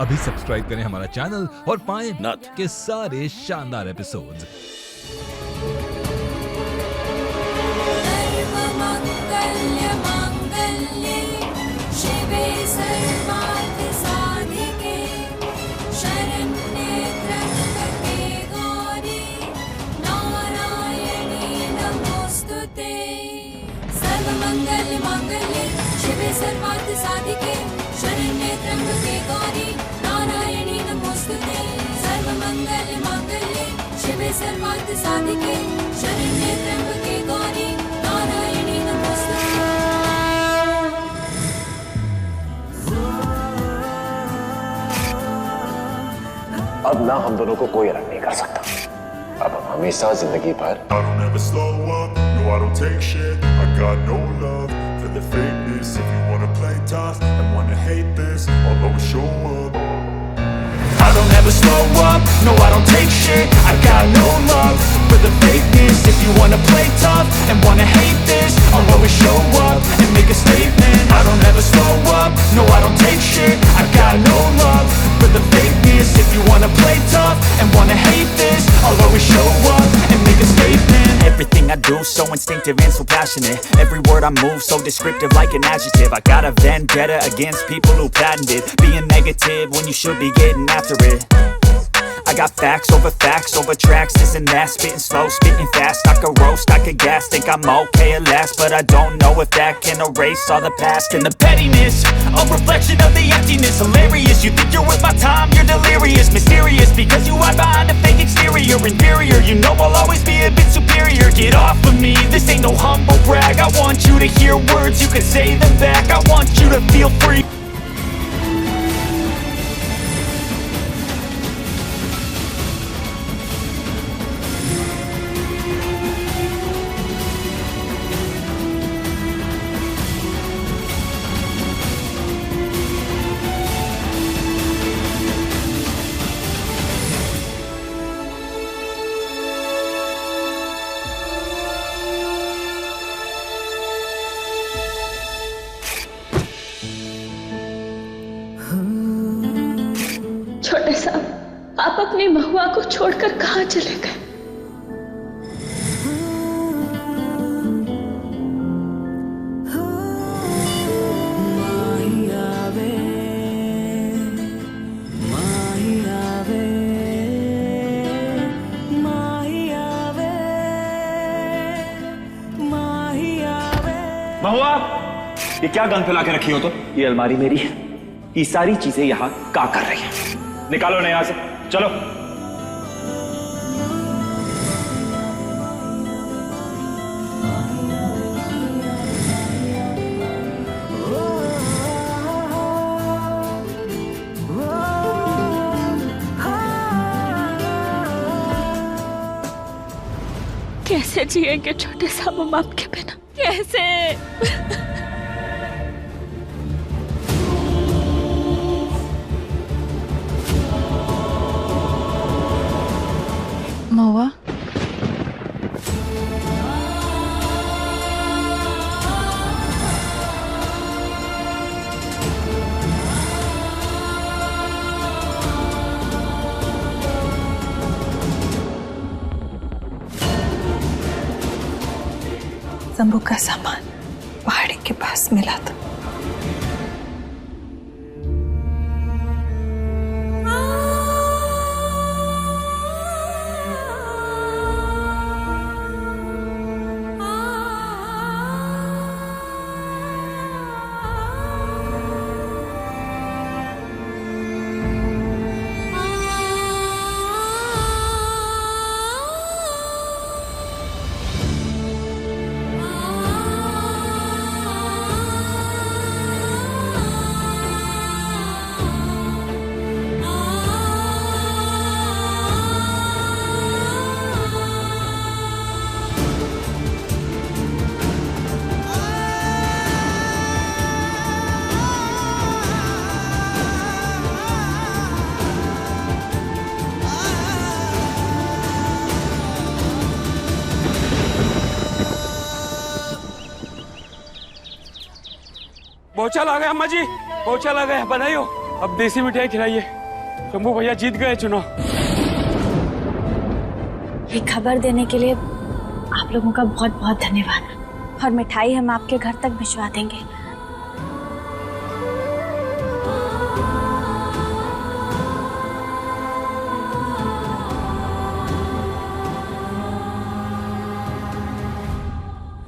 अभी सब्सक्राइब करें हमारा चैनल और पाएं नथ के सारे शानदार एपिसोड्स। सर्वमंगलमांगल्ये शिवे सर्वार्थसाधिके शरण्ये त्र्यंबके गौरी नारायणी नमोस्तुते। सर्वमंगलमांगल्ये शिवे सर्वार्थसाधिके शरण्ये त्र्यंबके गौरी नारायणी नमोस्तुते। सर्वमंगलमांगल्ये शिवे सर्वार्थसाधिके शरण्ये त्र्यंबके गौरी नारायणी नमोस्तुते। अब ना हम दोनों को कोई अलग नहीं कर सकता। अब हम हमेशा जिंदगी भर I don't ever slow up, no I don't take shit. I got no love for the fakeness. If you wanna play tough and wanna hate this, I'll always show up. I don't ever slow up, no I don't take shit. I got no love for the fakeness. If you wanna play tough and wanna hate this, I'll always show up and make a statement. I don't ever slow up, no I don't take shit. I got no love for the fakeness. If you wanna play tough and wanna hate this, I'll always show up and make a statement. Everything I do so instinctive and so passionate. Every word I move so descriptive like an adjective. I got a vendetta against people who patented being negative when you should be getting after it. I got facts over tracks, this and that. Spitting slow, spitting fast. I could roast, I could gas. Think I'm okay at last, but I don't know if that can erase all the past. And the pettiness, a reflection of the emptiness. Hilarious, you think you're worth my time, you're delirious. Mysterious, because you hide behind a fake exterior. Inferior, you know I'll always be a bit superior. Get off of me, this ain't no humble brag. I want you to hear words, you can say them back. I want you to feel free. छोटे साहब, आप अपनी महुआ को छोड़कर कहाँ चले गए? महुआ, ये क्या गन फैला के रखी हो? तो ये अलमारी मेरी है। ये सारी चीजें यहाँ क्या कर रही हैं? निकालो ना यहाँ से, चलो। कैसे जिएंगे छोटे साहब हम आपके बिना? कैसे? महुआ, शंभू का सामान पहाड़ी के पास मिला था। पोछा लगा अम्मा जी, पोछा लगा, बधाई हो। अब देसी मिठाई खिलाइए। शंभू भैया जीत गए चुनाव। ये खबर देने के लिए आप लोगों का बहुत बहुत धन्यवाद। और मिठाई हम आपके घर तक भिजवा देंगे।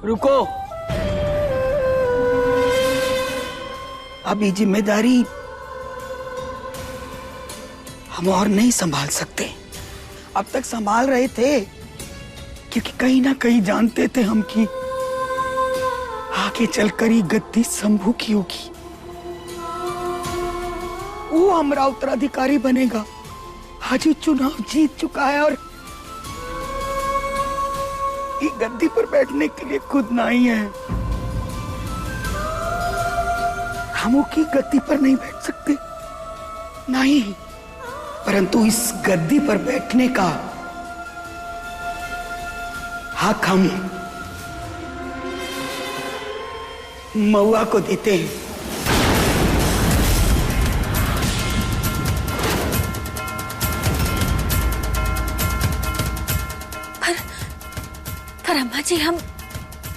रुको, अब ये जिम्मेदारी हम और नहीं संभाल सकते। अब तक संभाल रहे थे क्योंकि कहीं ना कहीं जानते थे हम कि आगे चलकर ये गद्दी शंभू की होगी। वो हमारा उत्तराधिकारी बनेगा। आज वो चुनाव जीत चुका है और ये गद्दी पर बैठने के लिए खुद नहीं है। हम उसकी गद्दी पर नहीं बैठ सकते, नहीं, परंतु इस गद्दी पर बैठने का हक हम महुआ को देते हैं। पर अम्मा जी, हम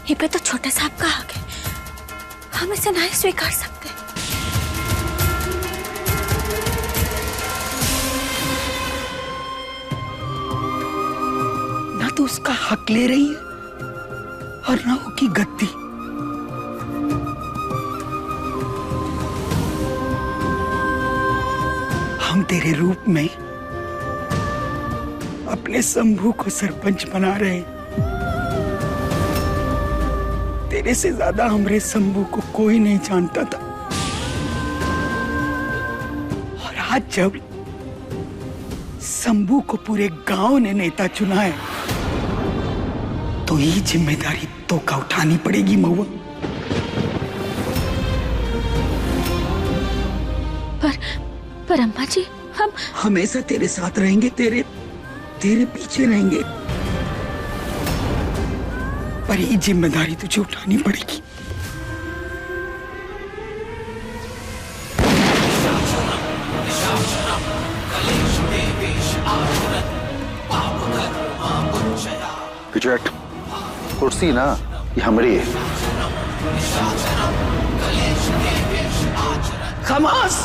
ये पे तो छोटे साहब का हक है, हम इसे नहीं स्वीकार सकते। ना तो उसका हक ले रही है और ना उसकी गद्दी। हम तेरे रूप में अपने शंभू को सरपंच बना रहे हैं। तेरे से ज्यादा हमरे शंभू को कोई नहीं जानता था। और आज जब शंभू को पूरे गांव ने नेता चुना है तो ये जिम्मेदारी तो का उठानी पड़ेगी महुआ। पर अम्मा जी, हम हमेशा तेरे साथ रहेंगे, तेरे पीछे रहेंगे, पर ये जिम्मेदारी तुझे उठानी पड़ेगी। विजय, कुर्सी ना ये हमारी है। खमास,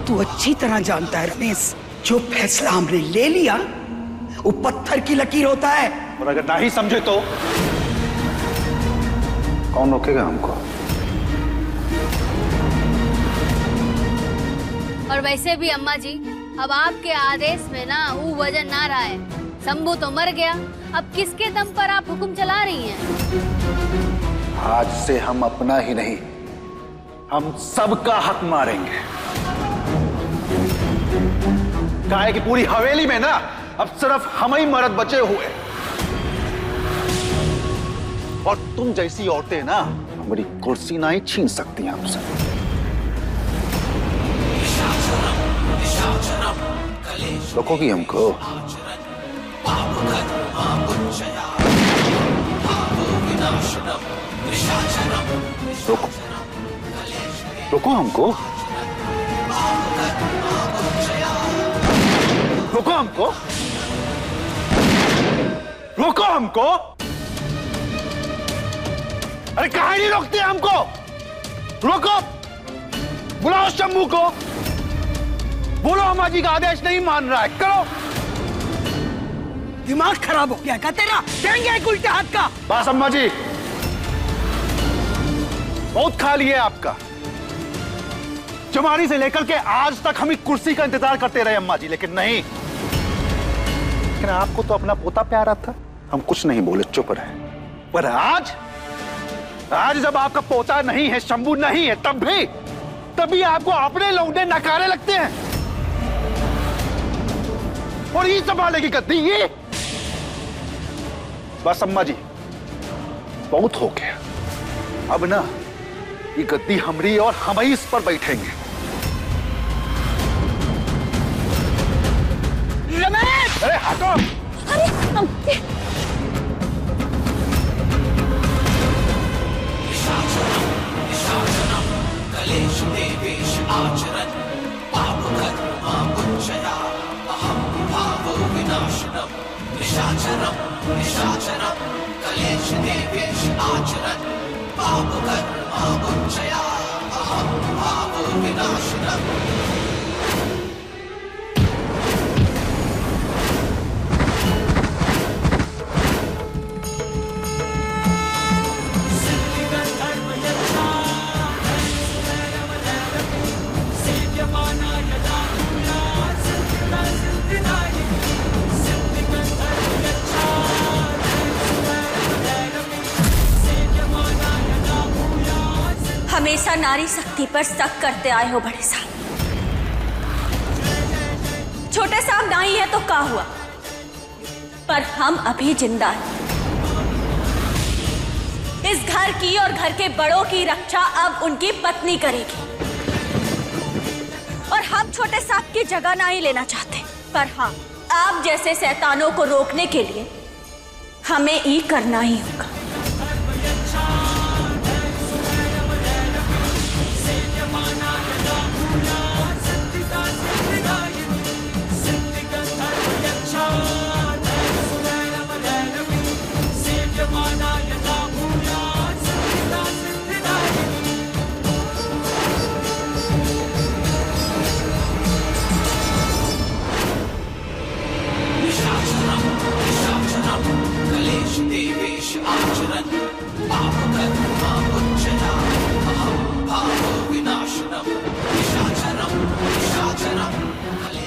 तू अच्छी तरह जानता है रमेश, जो फैसला हमने ले लिया वो पत्थर की लकीर होता है। और अगर नहीं समझे तो कौन रोकेगा हमको? और वैसे भी अम्मा जी, अब आपके आदेश में ना वो वजन ना रहा है। शंभू तो मर गया, अब किसके दम पर आप हुक्म चला रही हैं? आज से हम अपना ही नहीं, हम सबका हक मारेंगे। काहे कि पूरी हवेली में ना अब सिर्फ हम ही मर्द बचे हुए, और तुम जैसी औरतें ना हमारी कुर्सी ना ही छीन सकती हैं हमसे। रोकोगी हमको? रोको, रोको हमको, रोको हमको, रोको हमको। अरे काहे नहीं रोकते हमको? रोको, बुलाओ शंभू को, बोलो अम्मा जी का आदेश नहीं मान रहा है, करो। दिमाग खराब हो गया क्या तेरा? देंगे एक उल्टे हाथ का। बस अम्मा जी, बहुत खा लिया आपका। जमानी से लेकर के आज तक हम ही कुर्सी का इंतजार करते रहे अम्मा जी, लेकिन नहीं। लेकिन आपको तो अपना पोता प्यारा था, हम कुछ नहीं बोले, चुप रहे। पर आज जब आपका पोता नहीं है, शंभू नहीं है, तभी आपको अपने लौंडे नकारे लगते हैं। और ये संभालेगी गद्दी ये? बस अम्मा जी, बहुत हो गया। अब ना ये गद्दी हमरी और हम ही इस पर बैठेंगे। रमेश! अरे हटो! हमेशा नारी शक्ति पर शक करते आए हो बड़े साहब। छोटे साहब नहीं है तो क्या हुआ, पर हम अभी जिंदा हैं। इस घर की और घर के बड़ों की रक्षा अब उनकी पत्नी करेगी, और हम छोटे साहब की जगह नहीं लेना चाहते, पर हाँ, आप जैसे शैतानों को रोकने के लिए हमें ही करना ही होगा।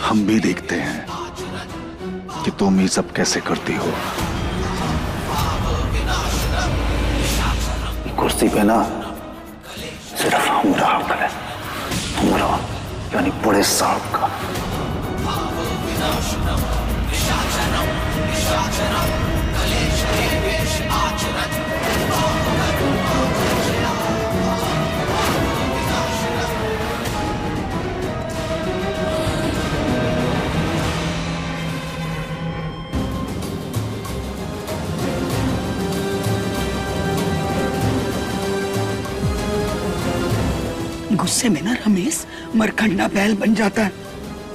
हम भी देखते हैं कि तुम ये सब कैसे करती हो। कुर्सी पे ना सिर्फ हमारा हक है, हमारा यानी बड़े साहब का। गुस्से में ना रमेश मरखंडा बैल बन जाता है,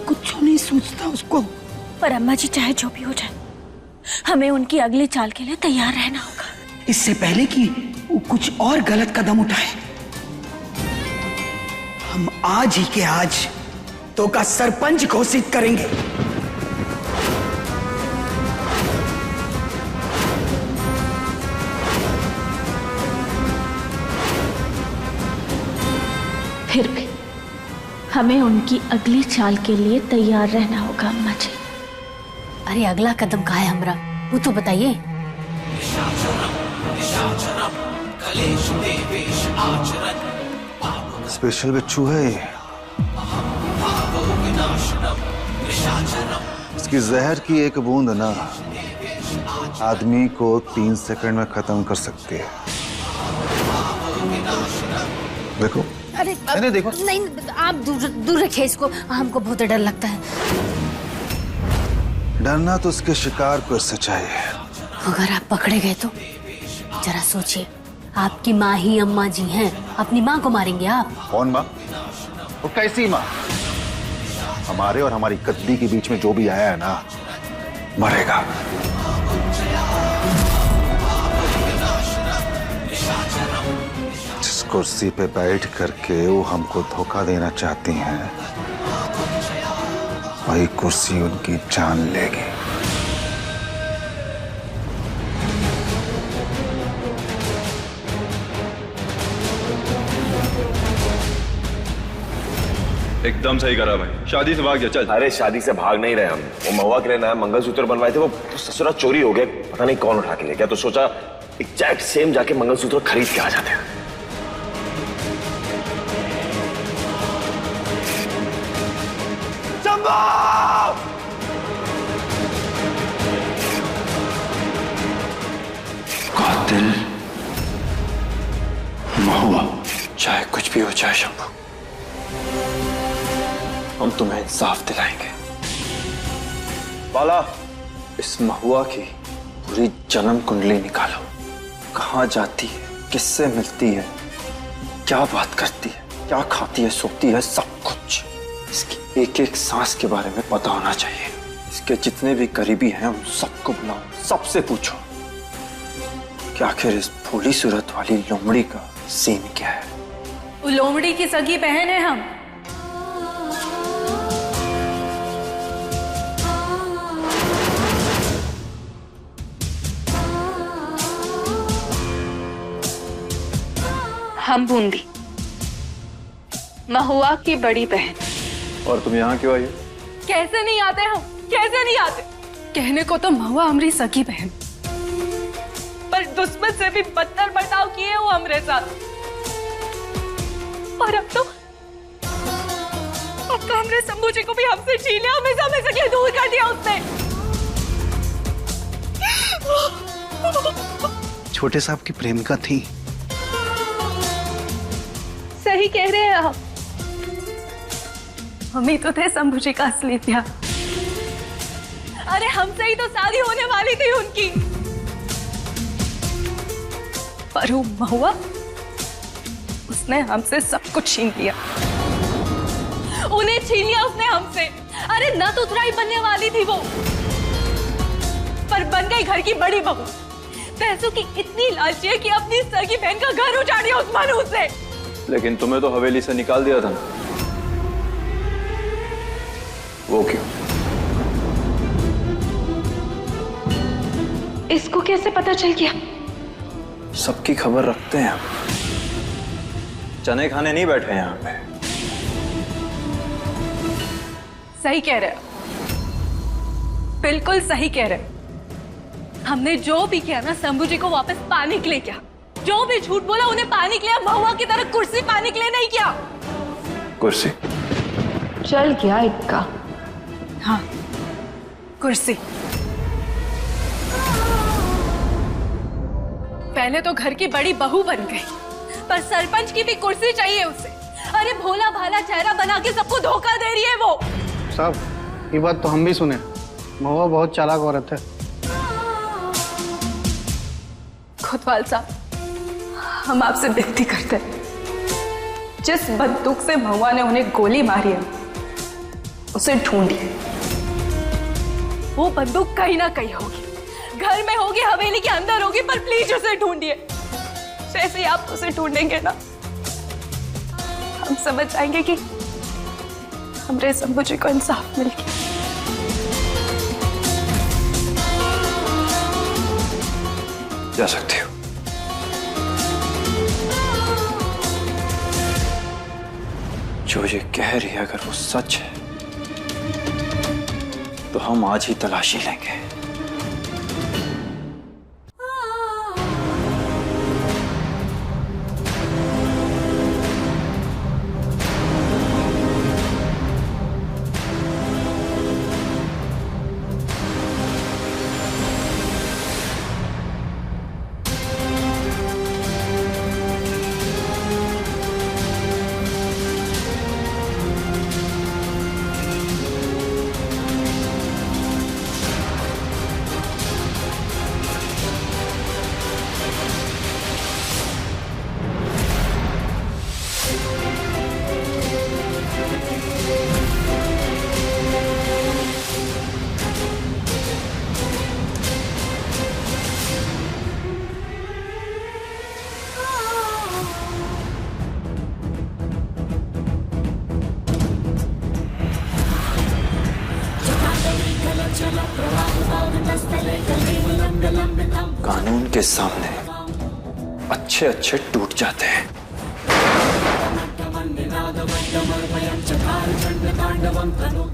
कुछ नहीं सोचता उसको। पर अम्मा जी चाहे जो भी हो जाए, हमें उनकी अगली चाल के लिए तैयार रहना होगा। इससे पहले कि वो कुछ और गलत कदम उठाए, हम आज ही के आज तो का सरपंच घोषित करेंगे। फिर भी हमें उनकी अगली चाल के लिए तैयार रहना होगा अम्मा जी। अरे अगला कदम कहाँ है हमरा, वो तो बताइए। स्पेशल बिच्छू है ये। इसकी जहर की एक बूंद ना आदमी को 3 सेकंड में खत्म कर सकती है। देखो। अरे नहीं देखो। नहीं, आप दूर रखिए इसको, हमको बहुत डर लगता है। डरना तो उसके शिकार को इससे चाहिए। अगर आप पकड़े गए तो जरा सोचिए, आपकी माँ ही अम्मा जी हैं, अपनी माँ को मारेंगे आप? कौन माँ? वो कैसी माँ? हमारे और हमारी गद्दी के बीच में जो भी आया है ना, मरेगा। जिस कुर्सी पे बैठ करके वो हमको धोखा देना चाहती हैं, वही कुर्सी उनकी जान लेगी। एकदम सही करा भाई, शादी से भाग जा। चल। अरे शादी से भाग नहीं रहे हम, वो महुआ के लिए नया मंगलसूत्र बनवाए थे, वो ससुरा चोरी हो गया, पता नहीं कौन उठा के ले गया, तो सोचा एग्जैक्ट सेम जाके मंगलसूत्र खरीद के आ जाते हैं। कातिल महुआ, चाहे कुछ भी हो जाए शंभू, हम तुम्हें इंसाफ दिलाएंगे। बाला, इस महुआ की पूरी जन्म कुंडली निकालो। कहाँ जाती है, किससे मिलती है, क्या बात करती है, क्या खाती है, सोती है, सब कुछ। इसकी एक एक सांस के बारे में पता होना चाहिए। इसके जितने भी करीबी हैं उन सबको बुलाओ, सबसे पूछो कि आखिर इस भोली सूरत वाली लोमड़ी का सीन क्या है। वो लोमड़ी की सगी बहन है हम। हम बूंदी, महुआ की बड़ी बहन। और तुम यहाँ क्यों आई हो? कैसे नहीं आते हम, कैसे नहीं आते? कहने को तो महुआ हमारी सगी बहन, पर दुश्मन से भी बदतर बर्ताव किए वो हमारे साथ। और अब तो हमरे शंभू जी को भी हमसे छीन लिया, हमेशा हमेशा के लिए दूर कर दिया उसने। छोटे साहब की प्रेमिका थी। सही कह रहे हैं आप, हम ही तो थे शंभू जी का असली प्यार। अरे हमसे ही तो शादी होने वाली थी उनकी, पर वो महुआ, उसने हमसे सब कुछ छीन लिया। उन्हें छीन लिया उसने हमसे। अरे न तो उतराई बनने वाली थी वो, पर बन गई घर की बड़ी बहू। पैसों की इतनी लालची है कि अपनी सगी बहन का घर उजाड़ दिया उस मनहूस ने। लेकिन तुम्हें तो हवेली से निकाल दिया था ना, वो क्यों? इसको कैसे पता चल गया? सबकी खबर रखते हैं हम। चने खाने नहीं बैठे यहाँ पे। सही कह रहे हो, बिल्कुल सही कह रहे हो। हमने जो भी किया ना शंभू जी को वापस पाने के लिए किया, जो भी झूठ बोला उन्हें पाने के लिए, महुआ की तरह कुर्सी पाने के लिए नहीं किया। कुर्सी चल गया इक्का। हाँ, कुर्सी। पहले तो घर की बड़ी बहू बन गई, पर सरपंच की भी कुर्सी चाहिए उसे। अरे भोला भाला चेहरा बना के सबको धोखा दे रही है वो। साहब ये बात तो हम भी सुने, महुआ बहुत चालाक औरत है। कोतवाल साहब, हम आपसे विनती करते हैं, जिस बंदूक से महुआ ने उन्हें गोली मारी है उसे ढूंढिए। वो बंदूक कहीं ना कहीं होगी, घर में होगी, हवेली के अंदर होगी, पर प्लीज उसे ढूंढिए। जैसे ही आप उसे ढूंढेंगे ना, हम समझ जाएंगे कि हमरे शंभू जी को इंसाफ मिल गया। जा सकते हो। जो ये कह रही है अगर वो सच है तो हम आज ही तलाशी लेंगे। कानून के सामने अच्छे अच्छे टूट जाते हैं।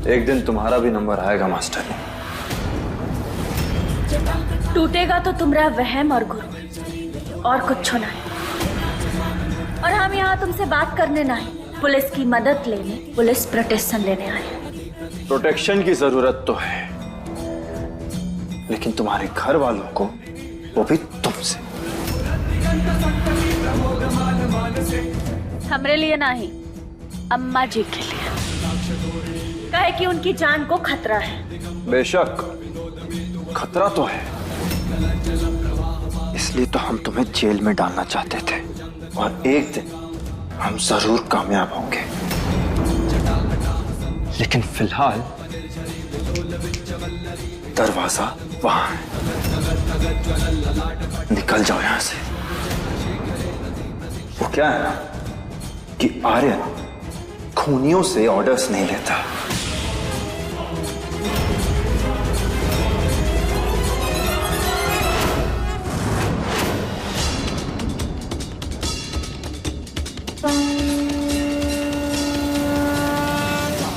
एक दिन तुम्हारा भी नंबर आएगा मास्टर। टूटेगा तो तुम्हारा वहम और गुरु, और कुछ ना है। और हम यहाँ तुमसे बात करने ना है, पुलिस की मदद लेने, पुलिस प्रोटेक्शन लेने आए। प्रोटेक्शन की जरूरत तो है, लेकिन तुम्हारे घर वालों को, वो भी तुमसे। हमरे लिए नहीं, अम्मा जी के लिए। कहे कि उनकी जान को खतरा है। बेशक खतरा तो है, इसलिए तो हम तुम्हें जेल में डालना चाहते थे। और एक दिन हम जरूर कामयाब होंगे, लेकिन फिलहाल दरवाजा वहां है। निकल जाओ यहां से। वो क्या है ना कि आर्यन खूनियों से ऑर्डर्स नहीं लेता।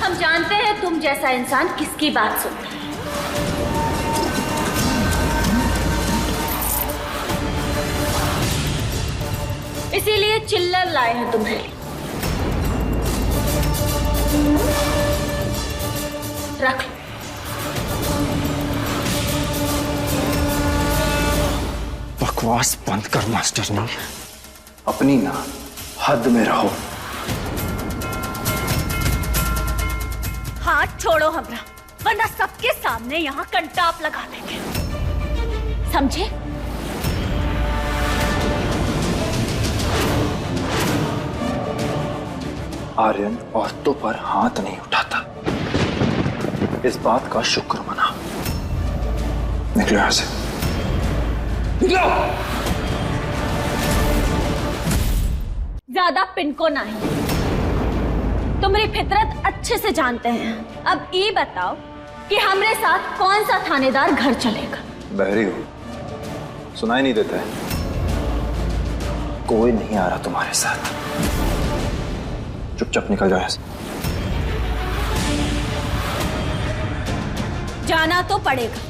हम जानते हैं तुम जैसा इंसान किसकी बात सुनता है। इसीलिए चिल्लर लाए हैं तुम्हें। रख लो। बकवास बंद कर मास्टर ने। अपनी ना हद में रहो। हाथ छोड़ो हमरा, वरना सबके सामने यहाँ कंटाप लगा देंगे, समझे? आर्यन औरतों पर हाथ नहीं उठाता, इस बात का शुक्र मना। निकलो यहां से, निकलो। ज्यादा पिनको नहीं, तुम्हारी फितरत अच्छे से जानते हैं। अब ये बताओ कि हमरे साथ कौन सा थानेदार घर चलेगा? बहरी हो, सुनाई नहीं देता है? कोई नहीं आ रहा तुम्हारे साथ। चुपचाप निकल जाओ यहां से। जाना तो पड़ेगा।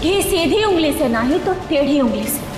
ये सीधी उंगली से नहीं तो टेढ़ी उंगली से।